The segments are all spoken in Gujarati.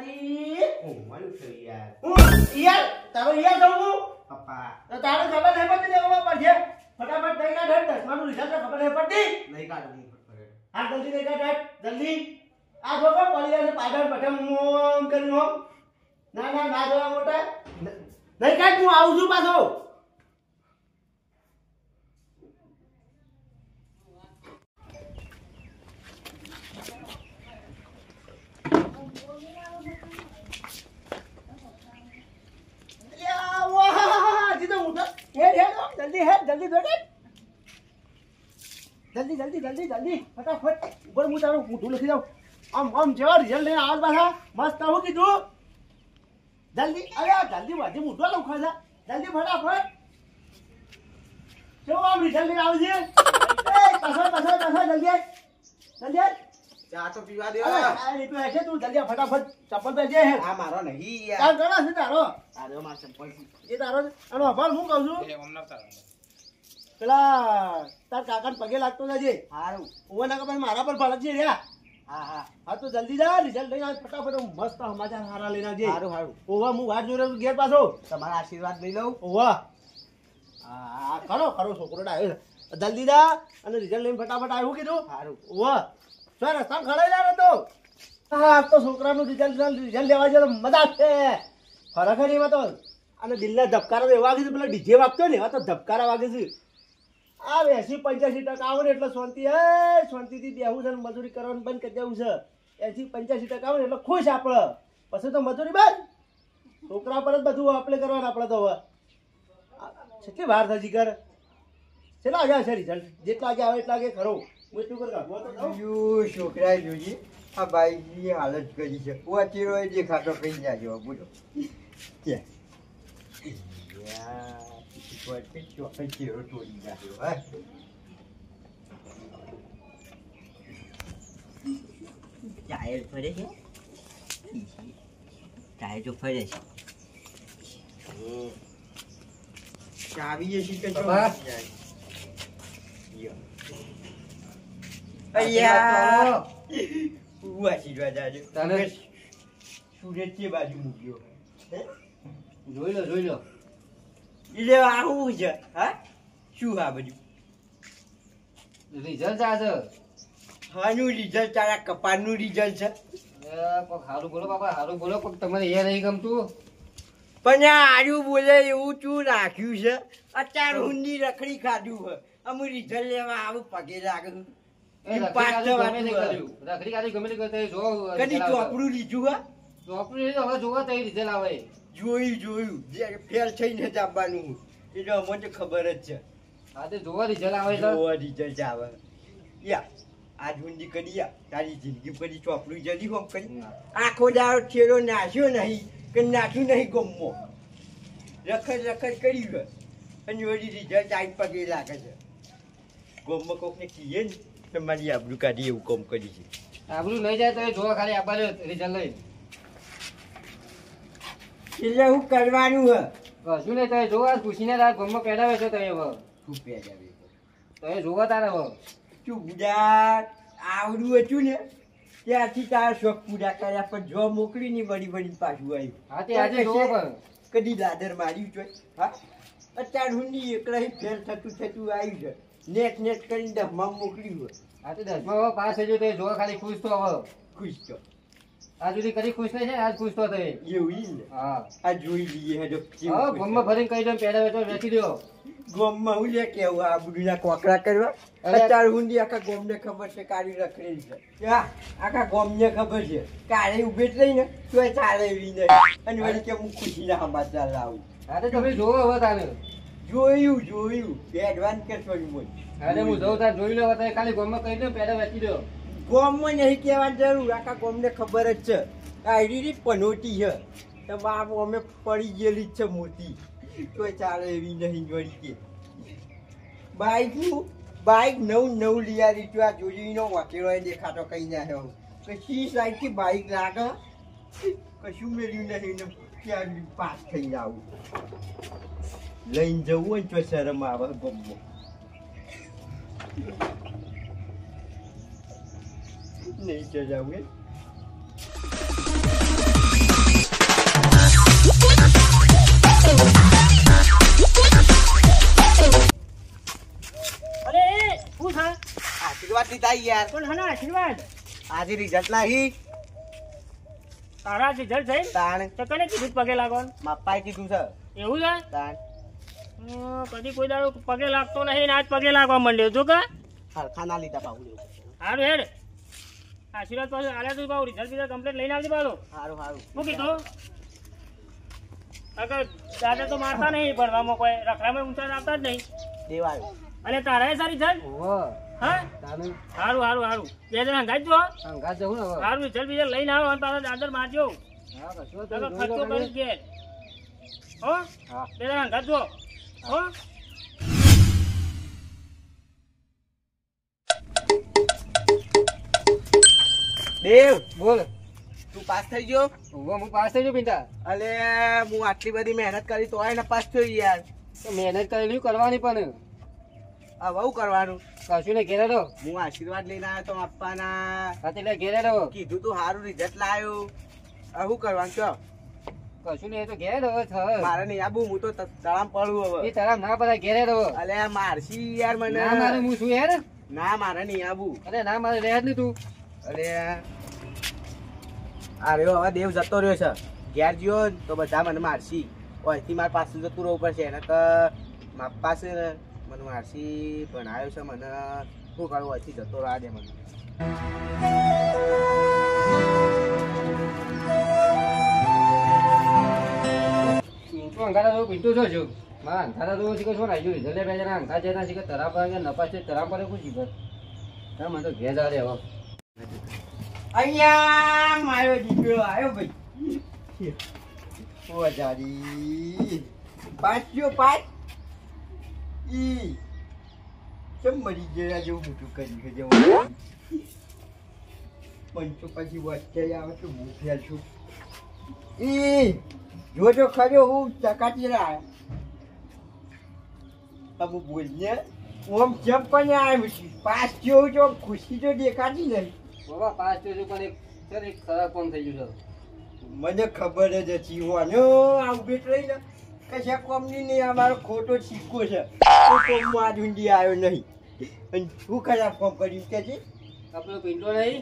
માતાજી મારું થયું યાર તારો યાર જાઉં હું પપ્પા તો તારે ખબર નહીં પડતી ને ખબર પડશે ફટાફટ દઈ કાઢ 10માનું રિઝલ્ટ ખબર નહીં પડતી નહીં કાઢું ફટાફટ હા જલ્દી દઈ કાઢ જલ્દી આ જો પડી જાય પાછળ બટન મોમ કરીને ઓમ ના જોવા મોટા નહીં કાઢ હું આવું છું પાછો જલ્દી ફટાફટ ઉપર હું તારું મોઢું લખી દઉં આમ જેવા રિઝલ્ટ લઈને આવ પાછા મસ્ત હું કીધું જલ્દી અરે જલ્દી વાજી મોઢું લખો છે જલ્દી ફટાફટ જો આમ રિઝલ્ટ લઈને આવજે એ પાછો જલ્દી ચા તો પીવા દે અરે તું હશે તું જલ્દી ફટાફટ ચપ્પલ પહેરજે આ મારો નહીં યાર તારો છે તારો મારો ચપ્પલ એ તારો અને અભાર હું કહું છું પેલા તાર કાકાને પગે લાગતો જજે હારું ઓવા ના કપાસ મારા પર ફરજ છે રે હા તો જલ્દી જા રિઝલ્ટ લઈને ફટાફટ મસ્ત સમાચાર સારા લઈને આવજે હારું ઓવા હું વાત જોઈ રહ્યો ઘેર પાછો તમારા આશીર્વાદ લઈ લઉં ઓવા હા કરો છોકરો ડાયો જલ્દી જા અને રિઝલ્ટ લઈને ફટાફટ આવ્યું કીધું હારું ઓવા સર રસ્તા ખડાઈ લા તો હા તો છોકરાનું રિઝલ્ટ લેવા જતો મજા આવશે ખરેખર એમાં તો અને દિલના ધબકારા એવા વાગે છે પેલા ડીજે વાગતો ને એવા તો ધબકારા વાગે છે આ 80-85% આવે ને એટલે શાંતિથી બેહવું છે મજૂરી કરવાનું બંધ કરી દેવું છે 80-85% આવે ને એટલે ખુશ આપણે પછી તો મજૂરી બંધ છોકરા પર જ બધું આપણે કરવાનું આપણે તો હવે કેટલી વાર થતી કર કેટલા વાગે છે રિઝલ્ટ જેટલા વાગે આવે એટલા વાગે ખરો હું એટલું કર છોકરા જોજી આ બાઈકની હાલત કરી છે વાંચેલો દેખાતો કઈ જાજો બોલો ટાયર ફરે છે ટાયર તો ફરે છે ચાવી જશે કે સુરત છે બાજુ મૂક્યો જોઈ લો એટલે આવું છે હા શું આ બધું રિઝલ્ટ આ છે હાનું રિઝલ્ટ તારા કપાળનું રિઝલ્ટ છે સારું બોલો બાપા સારું બોલો પણ તમારે એ નહીં ગમતું પણ આર્યું બોલે એવું તું રાખ્યું છે અત્યાર ઊંડી રખડી ખાધું છે અમુ રિઝલ્ટ લેવા આવું પગે લાગે રખડી કાઢી ગમે તે કરતા જો કદી ચોપડું લીધું હા ચોપડું લીધું હવે જોવા તઈ રિઝલ્ટ આવે જોયું જ્યારે ફેલ થઈને જ આવવાનું એટલે અમને તો ખબર જ છે હા તે જોવા રિઝલ્ટ આવે જોવા રિઝલ્ટ આવે યા આજ ઊંડી કરી તારી જિંદગી પડી ચોપડું જલ્દી હોમ કરી આખો દાડો છેડો નાખ્યો નહીં કે નાખ્યું નહીં ગમો રખડ કર્યું અને વળી રિઝલ્ટ આઈ પગે લાગે છે ગમમાં કોકને કહીએ ને તમારી આબરૂ કાઢી એવું કામ કરી છે આબરૂ નહીં જાય તો એ જોવા ખાલી આપવા રિઝલ્ટ લઈ એટલે હું કરવાનું હે કશું નહીં તમે જોવા પૂછીને તારા ગમમાં પહેરાવે છે તમે હવે શું પહેરાવે તમે જોવા તારે હવે શું પૂજા આવડું હતું ને ત્યાંથી તારા શોખ પૂરા કર્યા પણ જો મોકલી ની વળી પાછું આવ્યું હા તે આજે જોવો પણ કદી દાદર માર્યું છે હા અત્યાર હુંની એકલા ફેર થતું આવ્યું છે નેટ કરીને 10માં મોકલ્યું હોય હા તે 10માં હવે પાસ થઈ ગયો તો જોવા ખાલી ખુશ તો હવે ખુશ તો આ સુધી કદી ખુશ નહીં છે આજ ખુશ તો થઈ એવું ને હા આ જોઈ લઈએ હેડો હા ગમમાં ભરીને કહી દો પહેરાવે તો વેચી દો ગોમમાં હું લે કેવું આ બધું કોકરા કરવા અત્યાર હુંડી આખા ગોમને ખબર છે કાળી રખડેલી છે આખા ગોમને ખબર છે કાળી ઉભે જ રહીને તોય ચાલે એવી નહીં અને વળી કે હું ખુશીના સમાચાર લાવું હા તો તમે જોવો હવે તારે જોયું એડવાન્સ કે છોડી બોલ અરે હું જઉં તાર જોઈ લો તમે ખાલી ગમમાં કહી દો પહેરા વેચી દો ગોમમાં નહીં કહેવાની જરૂર આખા ગોમને ખબર જ છે આ રીત પનોટી છે તમામ અમે પડી ગયેલી જ છે મોટી તોય ચાલે એવી નહીં વળી કે બાઈક નવું લઈ આવી તું આ જોઈનો વાકેલો દેખાતો કઈ ના આવ્યો કશી સાઈડથી બાઈક લાગે કશું મેળ્યું નહીં ને ત્યાં પાસ થઈને આવું લઈને જવું હોય તો શરમ આવે ગમો નહીં જવું યાર પણ હના આશીર્વાદ આજે રિઝલ્ટ નહીં તારા રિઝલ્ટ થઈ તાણ તો કને કીધું પગે લાગવાનું માપાએ કીધું છે એવું છે તાણ કદી કોઈ દાડો પગે લાગતો નહીં ને આજ પગે લાગવા માંડ્યો જો કે હરખા લીધા પાવું લેવું સારું હેડ આશીર્વાદ પાછું આલ્યા તું પાછું રિઝલ્ટ બીજા કમ્પ્લીટ લઈને આવજે પાછો સારું સારું શું કીધું અગર દાદા તો મારતા નહીં ભણવામાં કોઈ રખડામાં ઊંચા આવતા જ નહીં દેવાયો અને તારા સારી રિઝલ્ટ ઓહો હા તાને સારું સારું સારું બે જણા હંગાત જો અંગાત જવું ને હવે સારું રિઝલ્ટ બીજા લઈને આવો અને તારા દાદર મારજો હા કશું તો તો ખર્ચો કરી કે હો હા બે જણા હંગાત જો હો દેવ બોલ તું પાસ થઈ ગયો ઓહો હું પાસ થઈ ગયો પિંટા અલે હું આટલી બધી મહેનત કરી તોય ને પાસ થયો યાર તો મહેનત કરેલી કરવાની પણ આ બહુ કરવાનું કશું ને ઘેરે રહો હું આશીર્વાદ લઈને આવ્યો તો આપવાના સાથે એટલે ઘેરે રહો કીધું તું સારું રિઝલ્ટ લાવ્યો આ શું કરવાનું છો કશું ને એ તો ઘેરે રહો થર મારે નહીં આબુ હું તો તળામ પડું એ હવે તારા ના બધા ઘેરે રહો અલે મારશી યાર મને ના મારે હું શું યાર ના મારે નહીં આબુ અરે ના મારે રહે જ નહીં તું અરે આ રહ્યો હવે દેવ જતો રહ્યો છે ઘેર જ્યો ને તો બધા મને મારશી ઓયથી મારે પાછું જતું રહેવું પડશે એને તો મારા પાસે ને મને મારશી ભણાયો છે મને શું કરું ઓયથી જતો રહ્યા દે મને તું અંગારા તો પીતો છો છું મારા અંગારા તો શીખો છો ને આવી જલે બે જણા અંગા જના શીખે તરા પર નપાસ છે તરા પર કોઈ શીખે હા મને તો ઘેર જા રે હવે અહીંયા મારો દીકરો આવ્યો ભાઈ ઓ જાડી પાછ્યો પાછ ઈ કેમ મરી ગયા જેવું મોટું કરી છે જેવું પંચો પછી વચ્ચે આવે તો હું ફેલ છું ઈ જોજો ખરો હું ચકાતી રહ્યા તમે બોલને ઓમ જેમ પણ આવ્યું છું પાસ જેવું જો ખુશી તો દેખાતી નહીં બાબા પાસ થયો છું પણ એક સર એક ખરાબ કામ થઈ ગયું છે મને ખબર જ હતી વાનો આવું બેટ રહી ને કશા કોમની નહીં અમારો ખોટો સિક્કો છે તો કોમમાં આજ ઊંડી આવ્યો નહીં અને શું ખરાબ કામ કર્યું કે છે આપણો પિંટો નહીં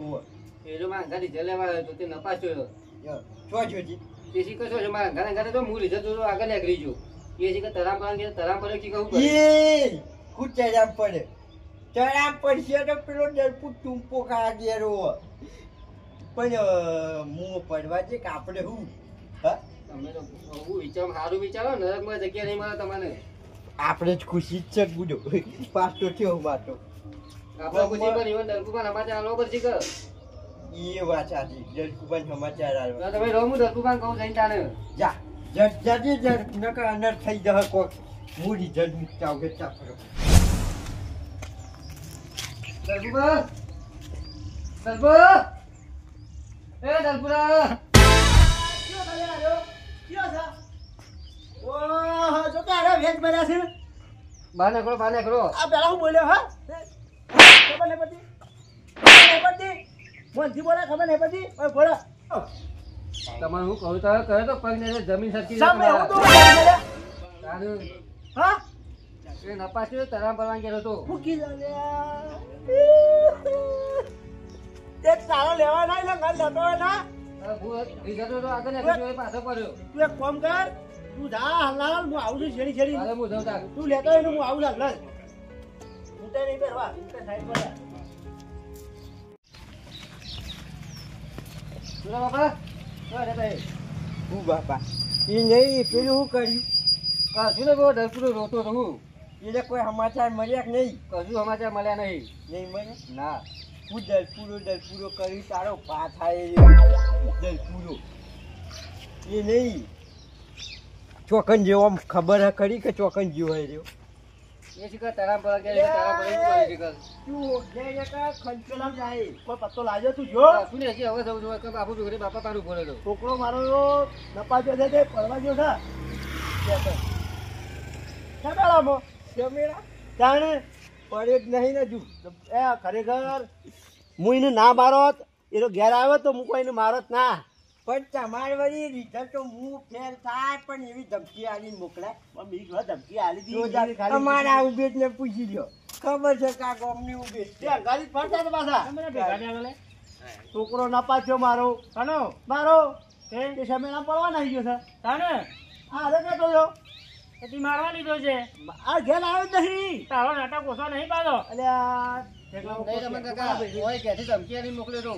ઓહ એ જો મારા અંગાથી જલે વાળો તો તે નપાસ થયો ચો જોજી તે શીખો છો મારા અંગાને અંગાને તો હું લીધો તો આગળ નીકળી ગયો એ શીખે તરામ કરવા તરામ પર શીખવું પડે એ ખુદ ચડામ પડે ચડામ પડશે તો પેલો ડરપુર ટૂંપો ખા ગેરો પણ મું પડવા છે કે આપણે હું હા તમે તો હું વિચાર સારું વિચારો નરકમાં જગ્યા નહીં મળે તમને આપણે જ ખુશી જ છે બુડો પાસ તો થયો માતો આપણો ખુશી પર ઈવન દરકુબાન સમાચાર આલો પર શીખ એ વાત સાચી ડરકુબાન સમાચાર આવ્યો તમે રહો હું દરકુબાન કહું જઈને તાને જા જટ જાજે જટ નકર અંદર થઈ જશે કોક મૂડી જટ મુકતા આવે ચાપરો દરકુબા દરકુબા એ દરકુબા જો કે અરે વેજ બન્યા છે બહાર નીકળો આ પેલા હું બોલ્યો હા ખબર નહીં પડતી મનથી બોલા ખબર નહીં પડતી ઓય બોલો તમારે હું કહું તો કહે તો પગ ને જમીન સરકી સામે હું તો હા એ નપાસ થયો તરામ પરવાન ગયેલો તો ફૂકી જાલ્યા એક સારો લેવા ના એટલે ઘર લેતો હોય ના રિઝલ્ટ તો આગળ નીકળ્યો પાછો પડ્યો તું એક કામ કર તું જા હાલ હું આવું છું છેડી છેડી હાલે હું જઉં તાર તું લેતો હોય ને હું આવું હાલ હું તો નહીં પહેરવા હું તો સાઈડ પર શું બાપા અરે ભાઈ હું બાપા એ નહીં પેલું શું કર્યું શું ને બહુ ડરપુરો રોતો તો હું એને કોઈ સમાચાર મળ્યા કે નહીં કશું સમાચાર મળ્યા નહીં નહીં મળે ના હું દલપુરો કરી તારો પા થાય દલપુરો એ નહીં ચોકન જેવો આમ ખબર હે ખરી કે ચોકન જેવો હે રહ્યો એ શીખર તરામ પર ગયા તરામ પર શું કરે શીખર તું ઓગળે કા ખંચેલા જાય કોઈ પત્તો લાગ્યો તું જો શું ને હજી હવે જવું જોઈએ કે બાપુ છોકરી બાપા પાનું બોલે તો છોકરો મારો નપાસ્યો છે તે પડવા ગયો છે ખેડાળામાં જમેરા જાણે પડે જ નહીં ને જુ એ ખરેખર હું એને ના મારોત એનો ઘેર આવ્યો તો હું કોઈ એને મારોત ના પણ તમારે વળી રિઝલ્ટ તો હું ફેલ થાય પણ એવી ધમકી આલીને મોકલાય પણ બીજી ઘણી ધમકી આલી તો હતી તમારા ઉભેટ ને પૂછી લ્યો ખબર છે કે આ ગામની ઊભી તે અંગાજી જ ફરતા હતા પાછા. તમે બધા ભેગા થયા લે. છોકરો નપાચ્યો મારો કાનો? મારો તે તે સમયના પડવા નાઈ ગયો છે. તાને? આ અરે કહેતો હતો. પછી મારવા લીધો છે. આ ઘેર આવ્યો જ નહીં. તારો નાટક ઓછો નહીં પાડો. અલ્યા નહીં રમણ કાકા ઓય ક્યાંથી ધમકી આલી મોકલ્યો તો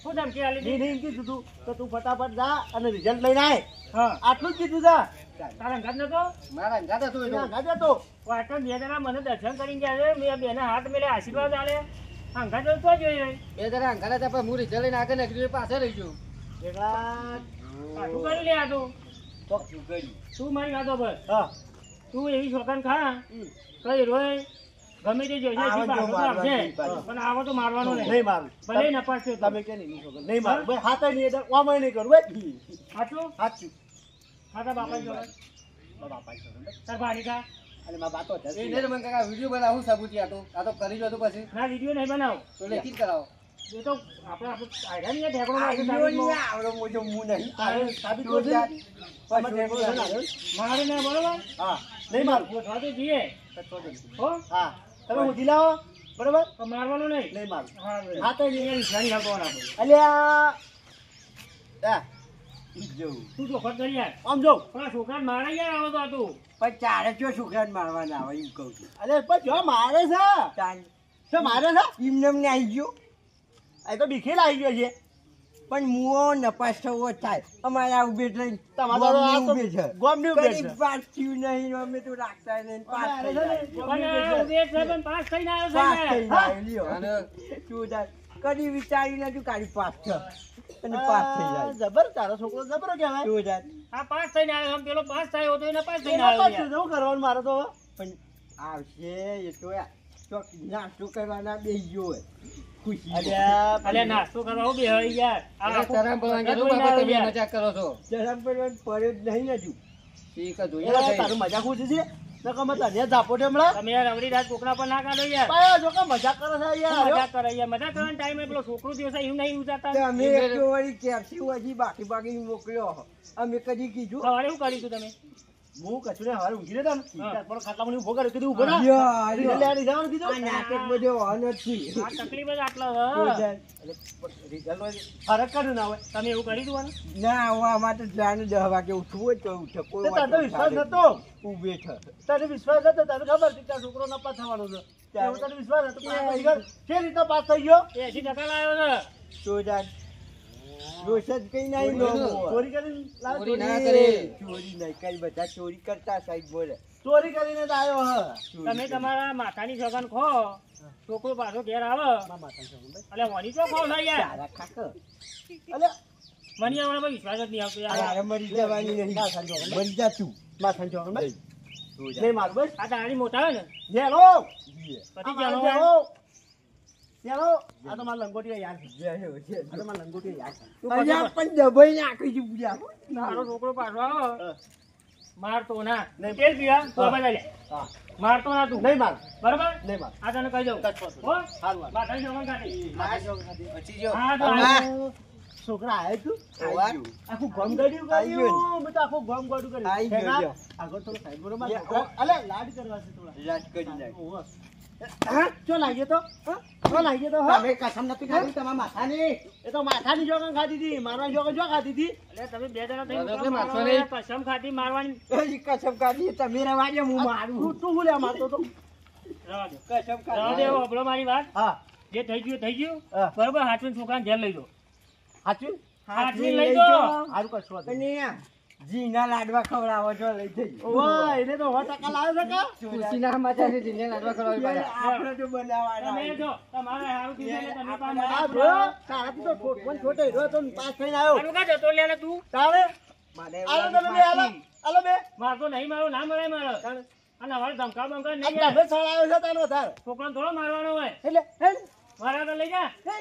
શું ધમકી આલી નહીં હતી? નહીં કીધું તું કે તું ફટાફટ જા અને રિઝલ્ટ લઈને આય. હા. આટલું જ કીધું તા. તારા અંગાત નતો? મારા અંગાત હતો એ તો. એના ઘાટ હતો. વાટણ બે જણા મને દર્શન કરીને ગયા છે. મેં બેના હાથ મેલે આશીર્વાદ આલે. અંગાત તો જોઈએ. બે જરા અંગાત હતા પણ હું રિઝલ્ટ લઈને આગળ નીકળ્યો એ પાછળ રહી ગયો. એકલા શું કરી લે આ તું? શું કર્યું તું મારી વાતો પર. હા. તું એવી શોખન ખા કઈ રોય ગમે તે જોઈ આવો જો મારવા નહીં પાડે. પણ આવો તો મારવાનો નહીં. નહીં મારું. ભલે નપાસ થયો તો. તમે કે નહીં છોકરો નહીં મારું. ભાઈ હાથ નહીં એટલે ઓમાં નહીં કરું ભાઈ. સાચું? સાચું. ખાતા બાપા જોડે. બાપા છોકરો. તાર ભારી ખા. અને મારા બાતો છે. એ નહીં રમણ કાકા વિડીયો બનાવું સાબુતી આ તો કરી જો તો પછી ના વિડીયો નહીં બનાવ. તો લેખી જ કરાવો. એ તો આપણે આયરા નહીં ઢેકણો આ નાખી ઈયો સાબિતમાં. નહીં આવડો મોટો મું નહીં સાબિત જો યાર. તમે ઠેકો છે ને આગળ? મારે ને બરોબર હા. નહીં મારું. ગોઠવા તો જઈએ હો હા. તમે ઉઠી લાવો. બરોબર? તો મારવાનું નહીં. નહીં મારું. હા હાથ નહીં. એ નિશાની આપવાના આપણે. અલ્યા આ, ઈ જોવું. તું ચોખટ કરી યાર. આમ જો. પણ આ છોકરાને મારે યાર આવો તો આ તું. પણ ચારે ચો છોકરાને મારવાના આવે એમ કહું છું અરે પણ જો મારે છે. ચાલ જો મારે છે. એમને એમને આવી ગયો એ તો બીખેલ આવી ગયો છે. પણ મુઓ નપાસ થવો થાય અમારે આ ઉભે લઈને તમારો આ તો ઉભે છે ગોમની ઉભે છે. કદી પાસ થયું નહીં અમે તો રાખતા નહીં પાસ અમે થઈ આરે છે ને, જાય. પણ આ ઉભે છે પણ પાસ થઈને આવ્યો પાસ છે થઈ ને. જાય લ્યો. અને શું થાય? કદી વિચાર્યું નતું કાઢી પાસ થયો અને પાસ થઈ આ જાય જબર તારો છોકરો જબરો કહેવાય. શું થાય? આ પાસ થઈને આવ્યો આમ પેલો પાસ થયો હતો એને પાસ થઈને એના આવ્યો પાછું યાર. શું કરવાનું મારે તો હવે? પણ આવશે એ તો ચોક નાસ્તો કરવાના બેસી ગયો હોય ખુશી અલ્યા અલ્યા નાસ્તો કરવા હું બેહી યાર. આ અરે આખું તરામ પડવાનું ઘર કીધું જોઈને બાપા આવ્યો તમે યાર. મજાક કરો છો જરા પણ પડ્યો જ નહીં હજુ ઠીક છે જોઈએ એલા થઈ. તારું મજાક ઉઠી છે નકર મત તને ઝાપો દે હમણાં. તમે યાર અવળી રાત કોકના પર ના કાઢો યાર. પાયા જો કે મજાક કરે છે શું યાર. મજાક કરે યાર. મજાક કરવાનો ટાઈમે પેલો છોકરો દિવસે એવું નહીં ઉજાતા. તો અમે એક તો વળી કેપ્સી હજી બાકી બાકી મોકલ્યો અમે કદી કીધું સવારે શું કર્યું તું તમે? હું કચુને હવારે ઊંઘી લેતા ને હા. પણ ખાટલામાં ઉભો કર્યો કીધું ઉભો ના યાર, રિઝલ્ટ લેવા જવાનું આ કીધું. નાટક બધો હોવાનો નથી આ તકલીફ જ આટલો શું છે. થાય? રિઝલ્ટ હોય ફરક કાઢ્યું ના હોય. તમે એવું કરી દઉં ના હવે આમાં તો જાણે 10 વાગે ઉઠવું હોય તો ઉઠે કોઈ તે તારો વિશ્વાસ વાંધો નતો. ઊભે છે તને વિશ્વાસ હતો તને ખબર હતી કે આ છોકરો નપાસ થવાનો છે. ત્યારે તને વિશ્વાસ હતો પણ આ પછી કે રીતે પાસ થઈ ગયો. 80% લાવ્યો છે. તો જાણ દોષ જ કઈ નહીં લોગો. ચોરી કરીને લાવ્યો. ચોરી ના ચોરી કરે. ચોરી નહીં કઈ બધા ચોરી કરતા સાહેબ બોલે ચોરી કરીને તો આવ્યો હ. તમે તમારા માથાની સગન ખો છોકરો પાછો ઘેર આવે મારા માથાની સગન ભાઈ. એટલે વની તો ખાવ ના યાર. તારા ખાકર અલ્યા, વની આવવાનો પર વિશ્વાસ જ નહીં આવતો યાર. તારે મરી જવાની નહીં માથાની સગન ભાઈ. મરી જા તું માથાની સગન ભાઈ. તો જા. નહીં મારું બસ. આ તારી મોટા હોય ને જેલો. જીએ. પછી આ ચાલો મારો જેલો. જેલો. આ તો મારા લંગોટીયા યાદ છે. જેલો, જેલો. આ તો મારા લંગોટીયા યાદ છે. તું અહીંયા પછી પણ દબાઈ નાખી છે પૂજા મારો છોકરો પાછો આવે હા. મારતો ના નહીં. તેલ પીવા તો હા. બધા લે હા. મારતો ના તું નહીં માર. બરાબર નહીં માર. આ તને કહી દઉં કચ્છ પાછું. હો હારું હારું. માથાની સગન કાઢી. માથાની સગન ખાધી. પછી જો હા તો હા. આ- છોકરા આયા તું આઈ આખું ગમ ગાડ્યું આઈ ગયું. કર્યું મેં તો આખું ગમ ગાડ્યું આઈ કર્યું ગયું, ઠેકા? જો. આગળ થોડો સાઈડ બરોબર યા, છોકરા. અલે લાડ કરવા છે થોડા. રાજ કરી નાખ ઓહો. હા ચો લાગ્યો તો હા? ચો લાગ્યો તો હા? તમે કસમ નથી ખાધી તમારા માથાની એ તો માથાની જોગન ખાધી હતી મારા જોગન જો ખાધી હતી. એટલે તમે બે જણા થઈને એટલે ઉતાર મારતો મારવા નહીં. આવ્યા, કસમ ખાધી મારવાની હજી કસમ કાઢી તમે રવાજે હું મારું તું તું હું લે મારતો તો. રવા દો કસમ રવા કાઢી દો અબળો મારી વાત હા જે થઈ ગયું હા. બરોબર હાથવીને છોકરાને ઘેર લઈ દો સાચું હાથવીને લઈ દો સારું કશું હતું. અને જીના લાડવા ખવડાવો છો લઈ જઈ ઓવા એને તો 100% લાવે છે કે ખુશીના સમાચાર છે જીને લાડવા કરાવી પાડ્યા આપણે તો બનાવવાના તમે જો તમારે હારું કીધું એટલે તમે પણ આ મદદ જો કરો. તારાથી તો પણ છોટે રહ્યો તો ને પાસ થઈને આવ્યો આનું કાં જતો લે ને તું તારે મને આલો તમે બે આલો આલો બે મારતો નહીં મારો ના મરાય મારો અને હવે ધમકા બંકા નહીં આ તમે સળાયો છે તારો તાર છોકરાને થોડો મારવાનો હોય એટલે હે મારા તો લઈ જા હે